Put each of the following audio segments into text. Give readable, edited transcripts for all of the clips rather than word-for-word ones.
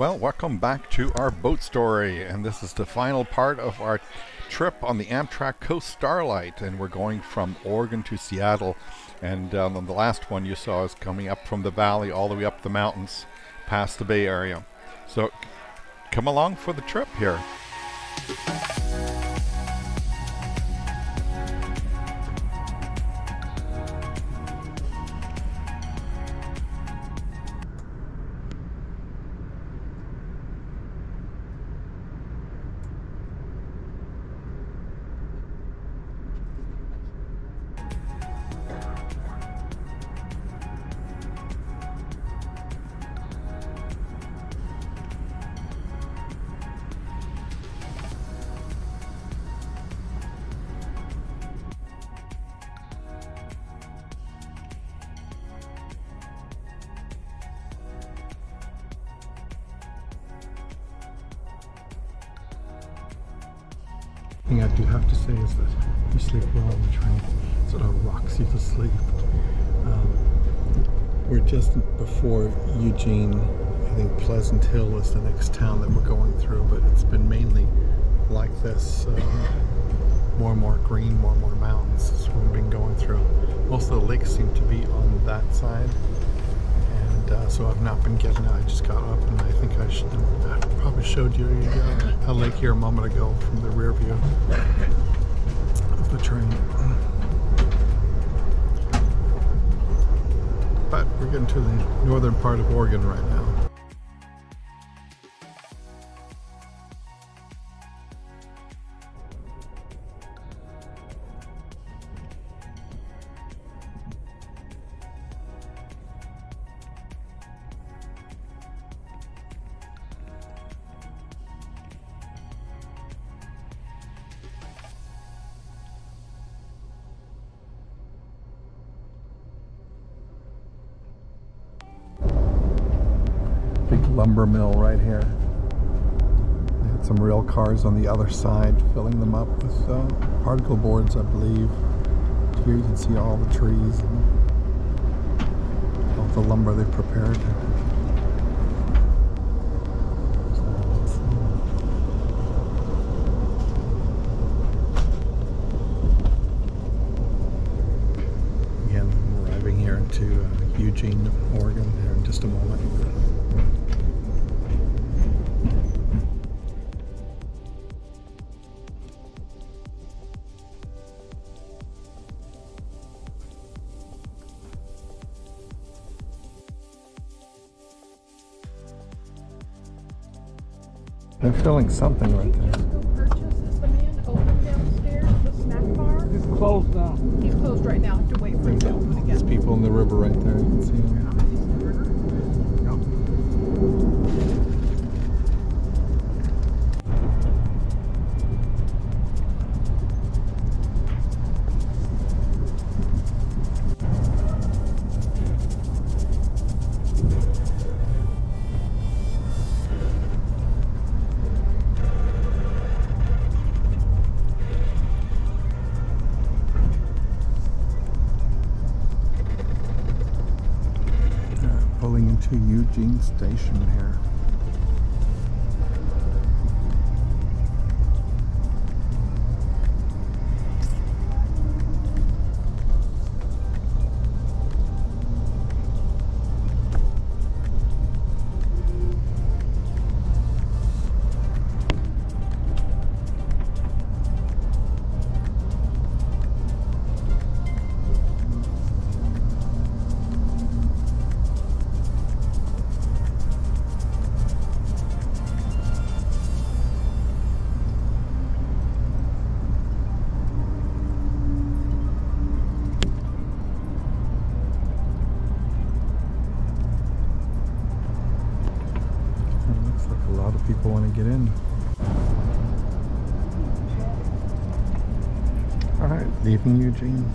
Well, welcome back to our boat story, and this is the final part of our trip on the Amtrak Coast Starlite, and we're going from Oregon to Seattle. And on the last one you saw us coming up from the valley all the way up the mountains past the Bay Area. So come along for the trip here. Thing I do have to say is that you sleep well on the train. It sort of rocks you to sleep. We're just before Eugene. I think Pleasant Hill is the next town that we're going through, but it's been mainly like this. More and more green, more and more mountains is what we've been going through. Most of the lakes seem to be on that side, and so I've not been getting out. I just got up, and I think I probably showed you a lake here a moment ago from the rear view of the train. But we're getting to the northern part of Oregon right now. Big lumber mill right here. They had some rail cars on the other side filling them up with particle boards, I believe. Here you can see all the trees and all the lumber they prepared. Again, I'm arriving here into Eugene, Oregon here in just a moment. They're filling something right there. Purchase is the man open downstairs, the snack bar. It's closed now. He's closed right now. I have to wait for him to open again. There's people in the river right there. You can see them. Pulling into Eugene Station here. A lot of people want to get in. All right, leaving Eugene.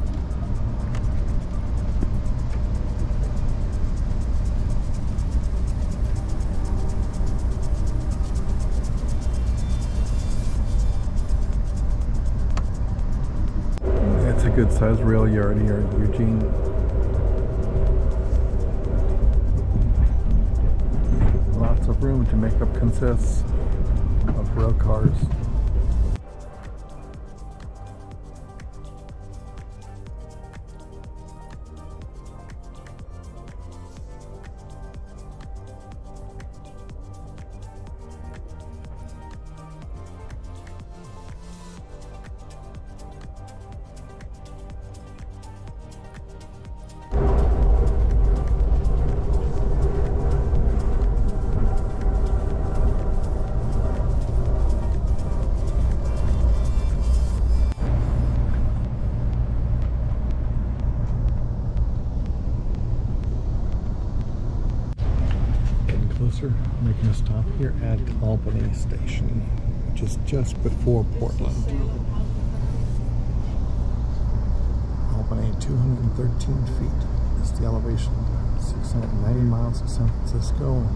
It's a good sized rail yard here in Eugene. Lots of room. assumed to make up consists of rail cars. Closer, making a stop here at Albany Station, which is just before Portland. Albany, 213 feet is the elevation, 690 miles to San Francisco.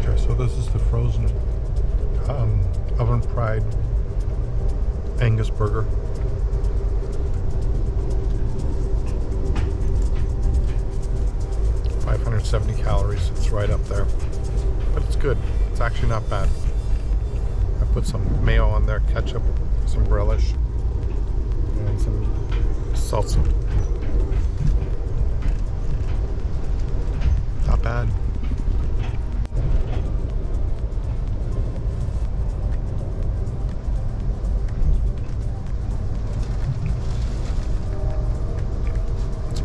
And so this is the frozen oven fried Angus burger. $570 calories. It's right up there, but it's good. It's actually not bad. I put some mayo on there, ketchup, some relish, and some salsa. Not bad.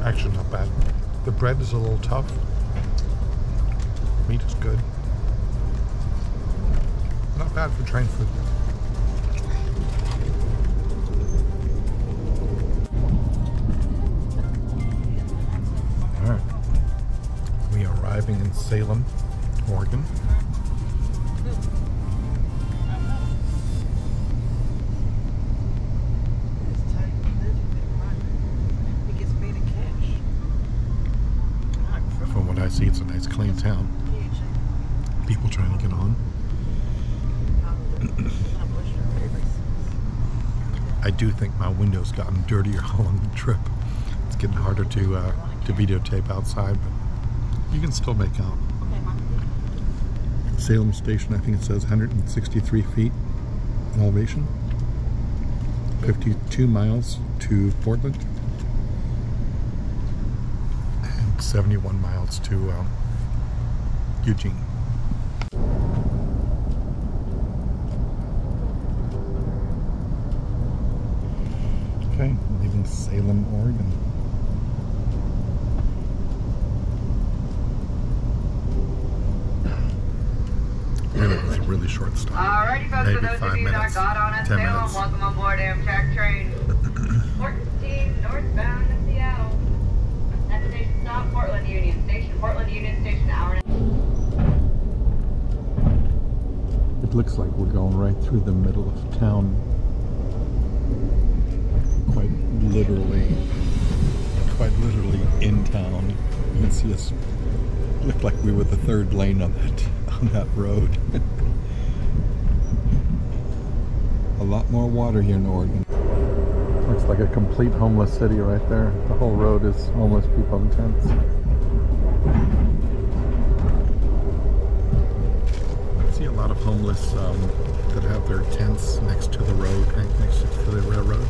Actually not bad. The bread is a little tough. Meat is good. Not bad for train food. Alright. We are arriving in Salem, Oregon. I see it's a nice clean town. People trying to get on. I do think my window's gotten dirtier along the trip. It's getting harder to videotape outside, but you can still make out. Salem Station, I think it says 163 feet in elevation. 52 miles to Portland. 71 miles to Eugene. Okay, leaving Salem, Oregon. Really, it was a really short stop. Alrighty, folks, maybe for those 5 of you minutes, that got on at 10 Salem, minutes. welcome on board Amtrak train 14 northbound to Seattle. Next station stop, Portland Union Station. Portland Union Station, hour and It looks like we're going right through the middle of town. Quite literally in town. You can see us. Looked like we were the third lane on that road. A lot more water here in Oregon. Looks like a complete homeless city right there. The whole road is homeless people in tents. I see a lot of homeless that have their tents next to the road, next to the railroad.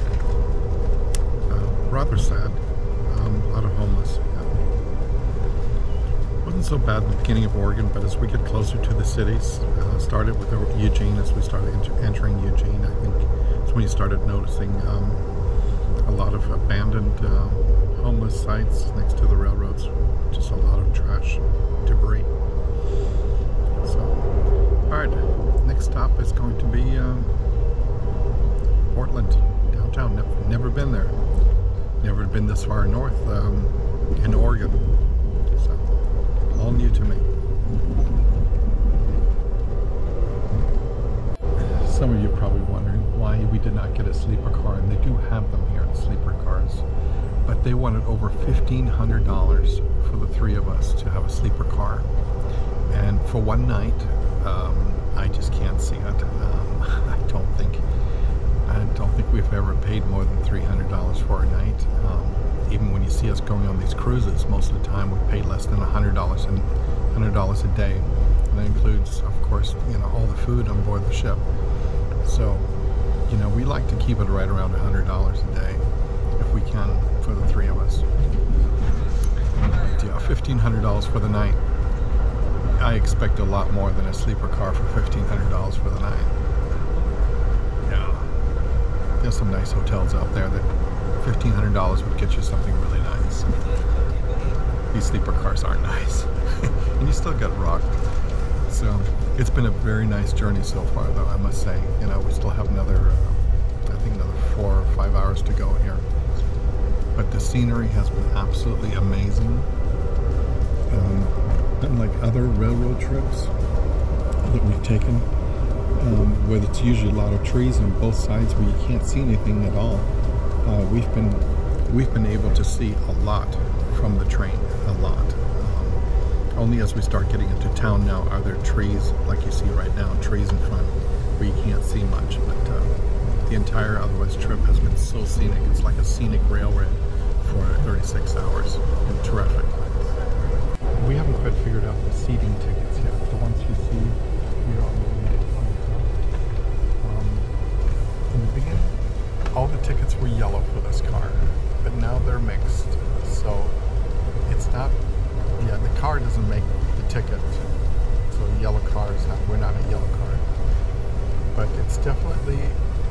Rather sad. A lot of homeless. Wasn't so bad in the beginning of Oregon, but as we get closer to the cities, started with Eugene. As we started entering Eugene, I think that's when you started noticing a lot of abandoned homeless sites next to the railroads. Just a lot of trash, debris. So, all right, next stop is going to be Portland, downtown. Never been there. Never been this far north in Oregon, so all new to me. Some of you are probably wondering why we did not get a sleeper car, and they do have them here, sleeper cars. But they wanted over $1,500 for the three of us to have a sleeper car. And for one night, I just can't see it. I don't think we've ever paid more than $300 for a night. Even when you see us going on these cruises, most of the time we pay less than $100 and $100 a day. And that includes, of course, you know, all the food on board the ship. So, you know, we like to keep it right around $100 a day if we can for the three of us. But yeah, $1,500 for the night. I expect a lot more than a sleeper car for $1,500 for the night. Yeah, there's some nice hotels out there that $1,500 would get you something really nice. These sleeper cars aren't nice, and you still get rocked. So it's been a very nice journey so far, though, I must say. You know, we still have another, I think another 4 or 5 hours to go here. But the scenery has been absolutely amazing. Unlike other railroad trips that we've taken, where it's usually a lot of trees on both sides where you can't see anything at all, we've been able to see a lot from the train, a lot. Only as we start getting into town now are there trees, like you see right now, trees in front where you can't see much. But the entire otherwise trip has been so scenic. It's like a scenic railroad for 36 hours. And terrific. We haven't quite figured out the seating tickets yet. The ones you see here on the top. In the beginning, all the tickets were yellow for this car, but now they're mixed. So it's not, yeah, the car doesn't make the ticket. So yellow cars, we're not a yellow car. But it's definitely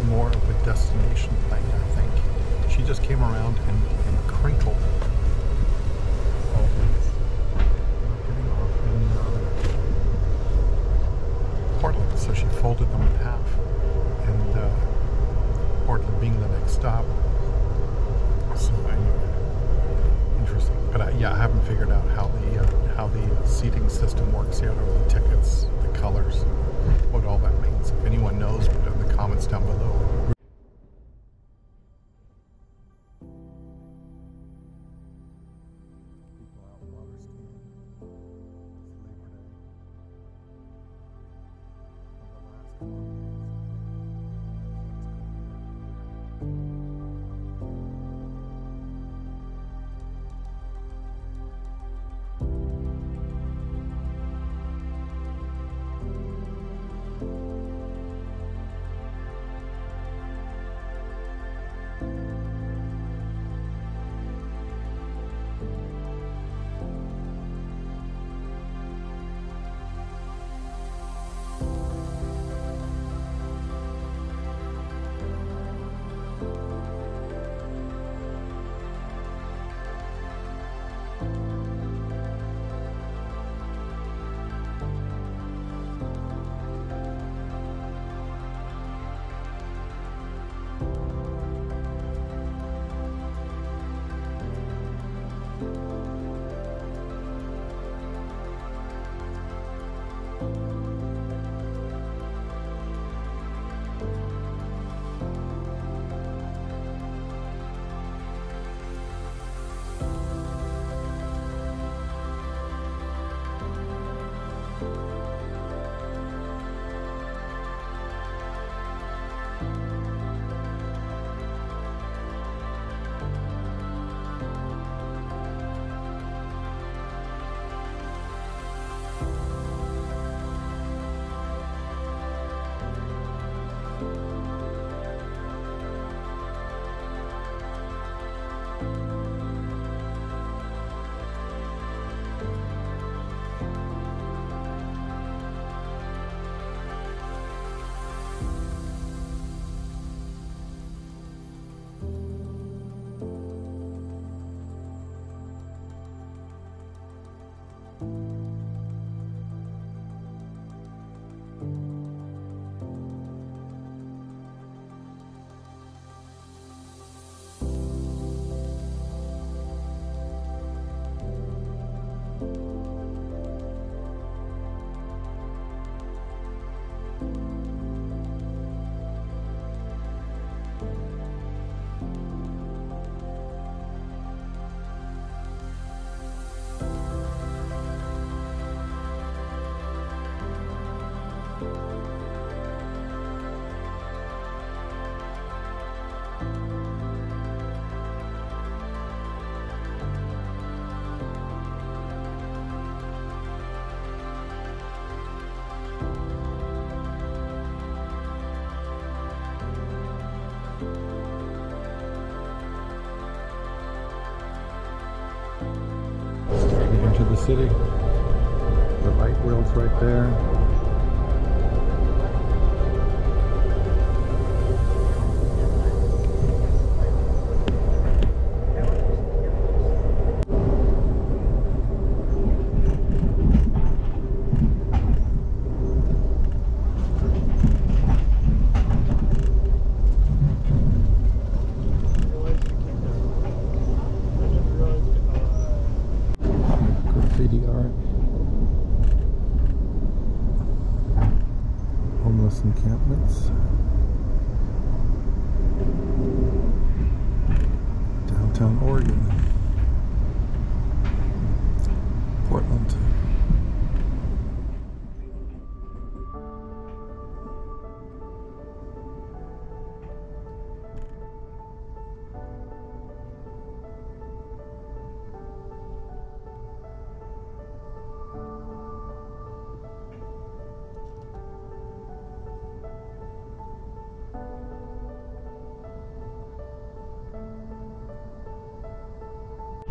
more of a destination thing, I think. She just came around and crinkled all these. Getting off in Portland, so she folded them in half. And Portland being the next stop. So anyway, interesting. But yeah, I haven't figured out how the seating system works yet, or the tickets, the colors, what all that means. If anyone knows, put it in the comments down below. Starting into the city. The light rail's right there. Graffiti art. Homeless encampments. Downtown Oregon. Portland.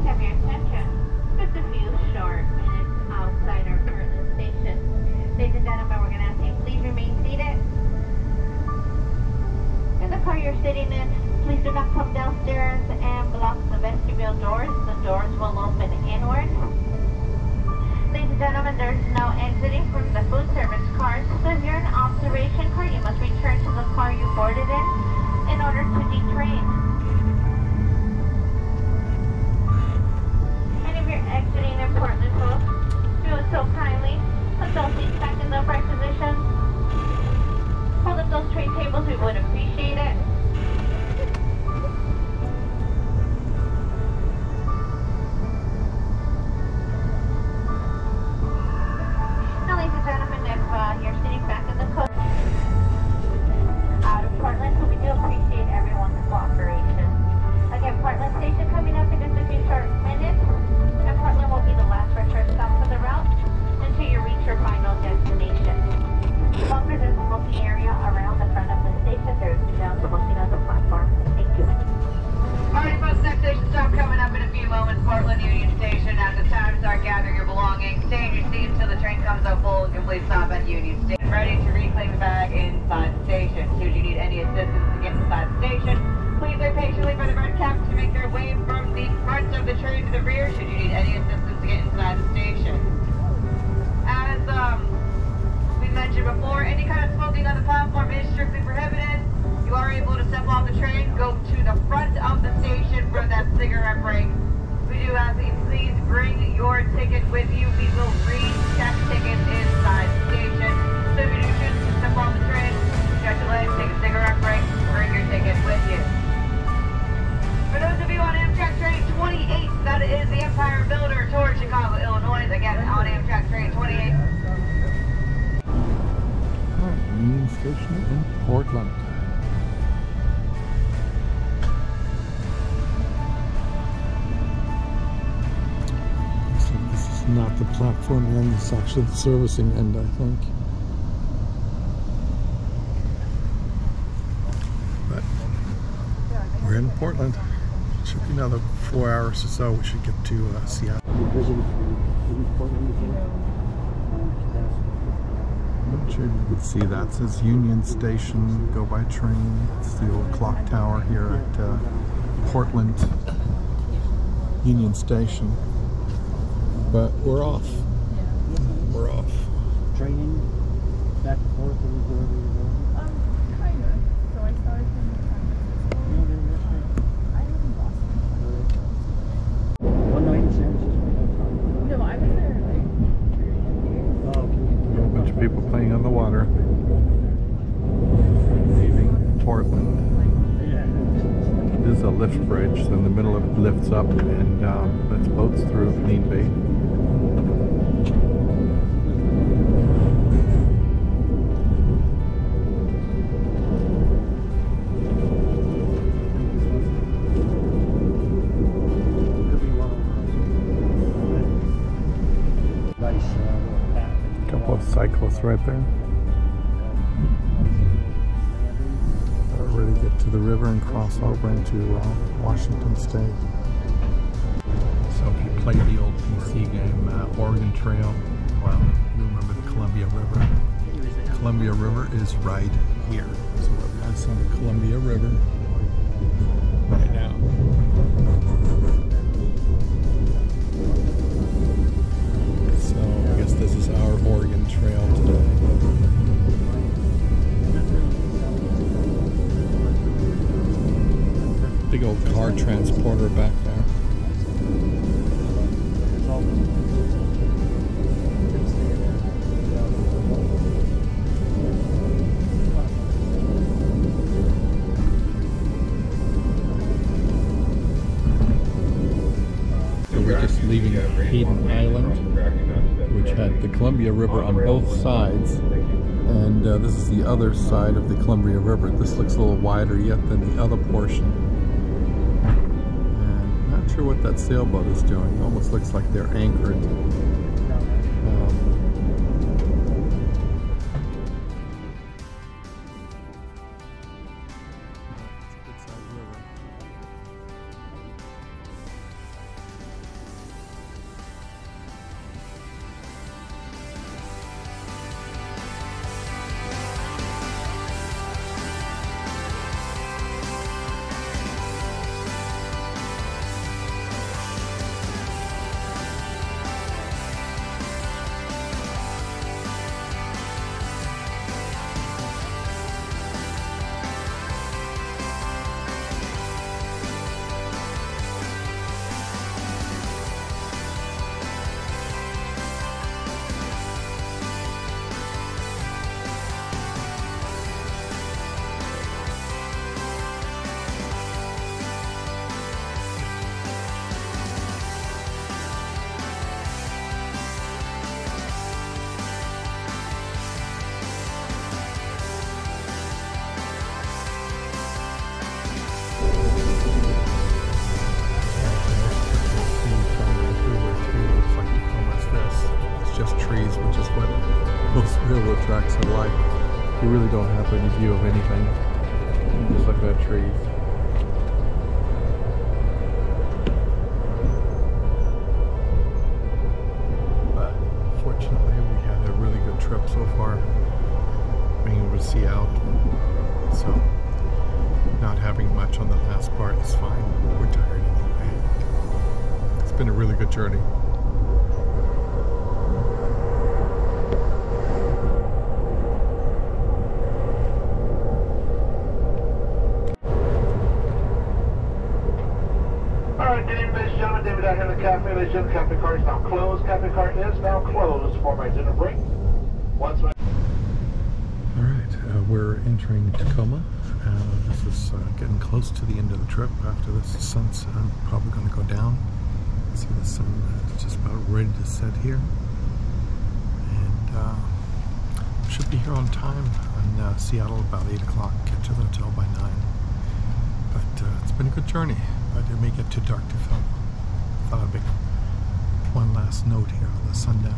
Have your attention. Just a few short minutes outside our Portland station. Ladies and gentlemen, we're going to ask you please remain seated. In the car you're sitting in, please do not come downstairs and block the vestibule doors. The doors will open inward. Ladies and gentlemen, there's no exiting from the food service cars. So if you're in an observation car, you must return to the car you boarded in order to detrain. Exiting in Portland, folks. Do it so kindly. Put those seats back in the upright position. Hold up those tray tables, we would appreciate it. Now, ladies and gentlemen, if you're sitting back in the coach out of Portland, so we do appreciate everyone's cooperation. Again, Portland Station coming up in just a few short minutes. Portland will be the last return stop for the route until you reach your final destination. Longer there's a smoking area around the front of the station, there's no smoking on the platform. Thank you. Alright, folks, next station stop coming up in a few moments. Portland Union Station. At the time, start gathering your belongings. Stay in your seat until the train comes up full and complete stop at Union Station. Ready to reclaim the bag inside the station. Should you need any assistance to get inside the station, please wait patiently for the red caps to make their way from the front of the train to the rear. Should you need any assistance to get inside the station. As we mentioned before, any kind of smoking on the platform is strictly prohibited. You are able to step off the train, go to the front of the station for that cigarette break. We do ask that you please bring your ticket with you. We will recheck tickets inside the station. So if you do choose to step off the train, stretch your legs, take a cigarette break, bring your ticket with you. For those of you on Amtrak Train 28, that is the Empire Builder towards Chicago, Illinois. Again, on Amtrak Train 28. Union Station in Portland. Looks like this is not the platform end, it's actually the servicing end, I think. But we're in Portland. Should be another 4 hours or so. We should get to Seattle. I'm not sure if you can see that. It says Union Station, go by train. It's the old clock tower here at Portland Union Station. But we're off. We're off. Training back and forth and wherever you're going? Kind of. So I started from the time. I live in Boston. One night in San Francisco. No, I was there like 3 years. Oh, okay. A whole bunch of people playing on the water. Leaving Portland. Yeah. This is a lift bridge, so in the middle of it lifts up and lets boats through if need be. Nice Couple of cyclists right there. Ready to get to the river and cross over into Washington State. So if you played the old PC game, Oregon Trail. Well, you remember the Columbia River. Columbia River is right here. So we're passing the Columbia River right now. So I guess this is our Oregon Trail today. Big old car transporter back there. So we're just leaving Hayden Island, which had the Columbia River on both sides. And this is the other side of the Columbia River. This looks a little wider yet than the other portion. And not sure what that sailboat is doing. It almost looks like they're anchored. It's a good-sized river. Which is what most railroad tracks are like. You really don't have any view of anything. You just look at trees. But fortunately, we had a really good trip so far. Being able to see out. So, not having much on the last part is fine. We're tired anyway. It's been a really good journey. Cafe, ladies and gentlemen, Cafe Cart is now closed. Cafe Cart is now closed for my dinner break. Once my Alright, we're entering Tacoma. This is getting close to the end of the trip. After this, the sun's probably going to go down. See the sun just about ready to set here. And should be here on time in Seattle about 8 o'clock. Get to the hotel by 9. But it's been a good journey, but it may get too dark to film. Thought I'd make one last note here on the sundown.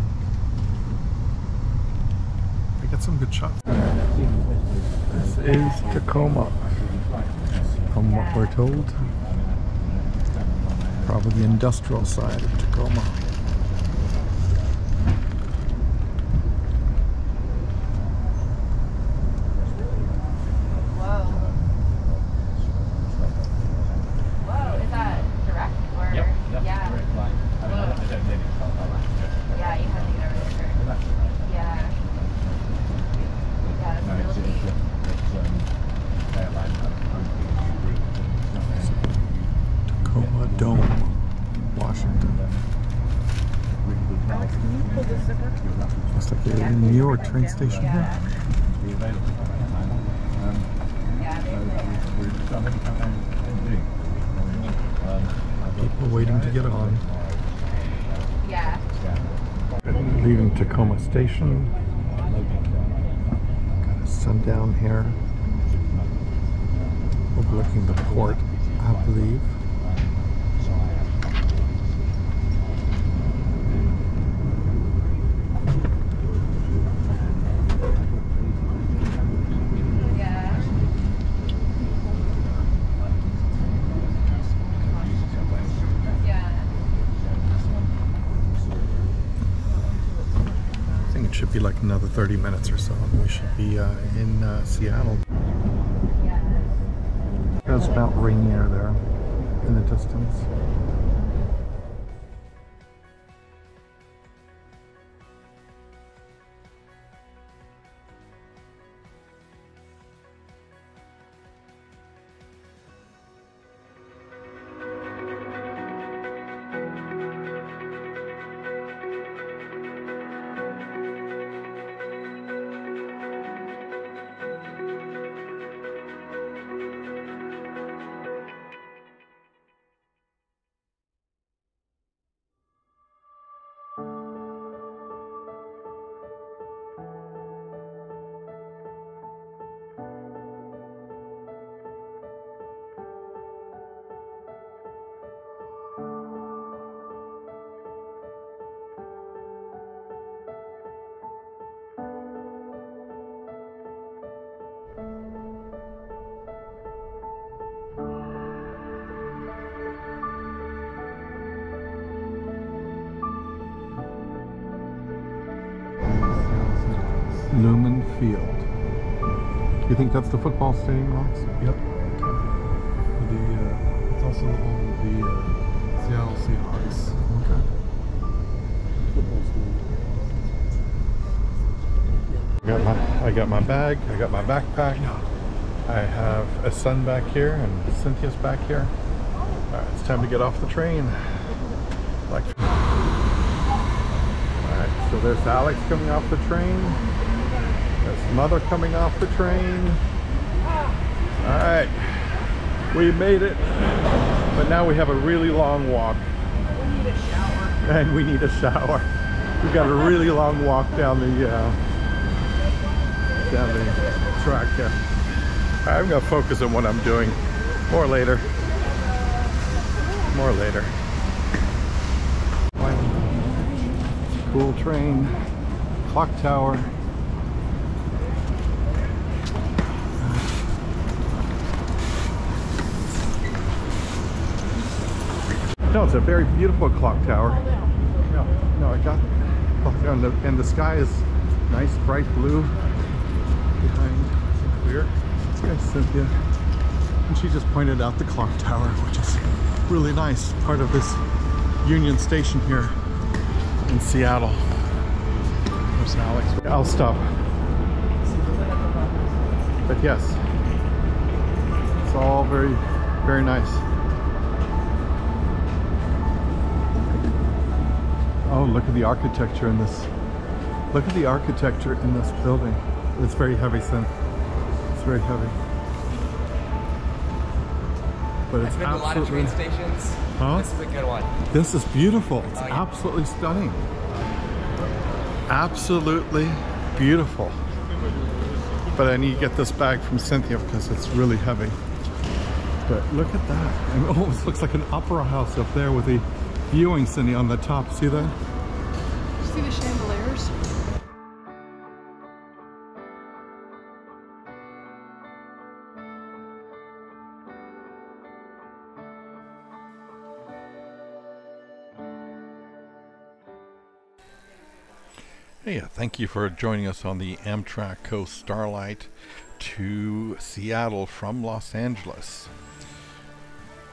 I got some good shots. This is Tacoma, from what we're told. Probably the industrial side of Tacoma. Looks like a New York train station here. People waiting to get on. Leaving Tacoma Station. Got a sundown here. Overlooking the port, I believe. should be like another 30 minutes or so, and we should be in Seattle. There's Mount Rainier there in the distance. Lumen Field. You think that's the football stadium, Alex? Yep. It's also the home of the Seattle Seahawks. Okay. Football stadium. I got my bag, I got my backpack. I have a son back here and Cynthia's back here. Alright, it's time to get off the train. Alright, so there's Alex coming off the train. There's Mother coming off the train. Alright, we made it. But now we have a really long walk. We need a shower. And we need a shower. We've got a really long walk down the track here. I'm gonna focus on what I'm doing. More later. More later. Cool train. Clock tower. No, it's a very beautiful clock tower. No, I got clock tower, and the sky is nice, bright blue behind. Clear. There's Cynthia, and she just pointed out the clock tower, which is really nice. Part of this Union Station here in Seattle. There's Alex. I'll stop. But yes, it's all very, very nice. Oh, look at the architecture in this. Look at the architecture in this building. It's very heavy, son. It's very heavy. But it's I've been to a lot of train stations. Huh? This is a good one. This is beautiful. It's yeah. absolutely stunning. Absolutely beautiful. But I need to get this bag from Cynthia because it's really heavy. But look at that. It almost looks like an opera house up there with the viewing cine on the top. See that? See the chandeliers? Hey, thank you for joining us on the Amtrak Coast Starlite to Seattle from Los Angeles.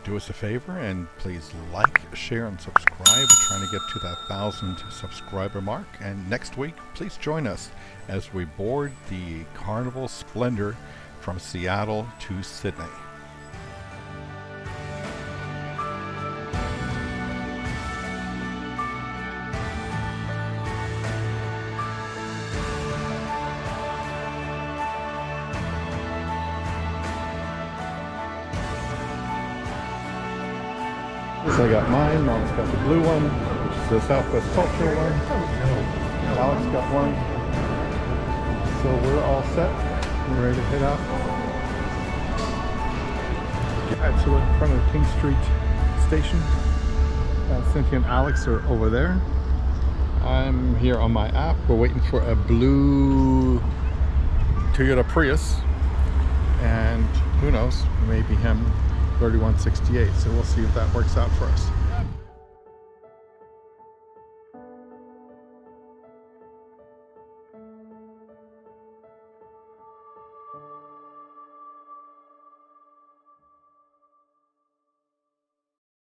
Do us a favor and please like, share, and subscribe. We're trying to get to that 1,000 subscriber mark. And next week, please join us as we board the Carnival Splendor from Seattle to Sydney. So I got mine, Mom's got the blue one, which is the Southwest Cultural one. Alex got one. So we're all set. We're ready to head out. Alright, so we're in front of King Street Station. Cynthia and Alex are over there. I'm here on my app. We're waiting for a blue Toyota Prius. And who knows, maybe him 3168. So we'll see if that works out for us.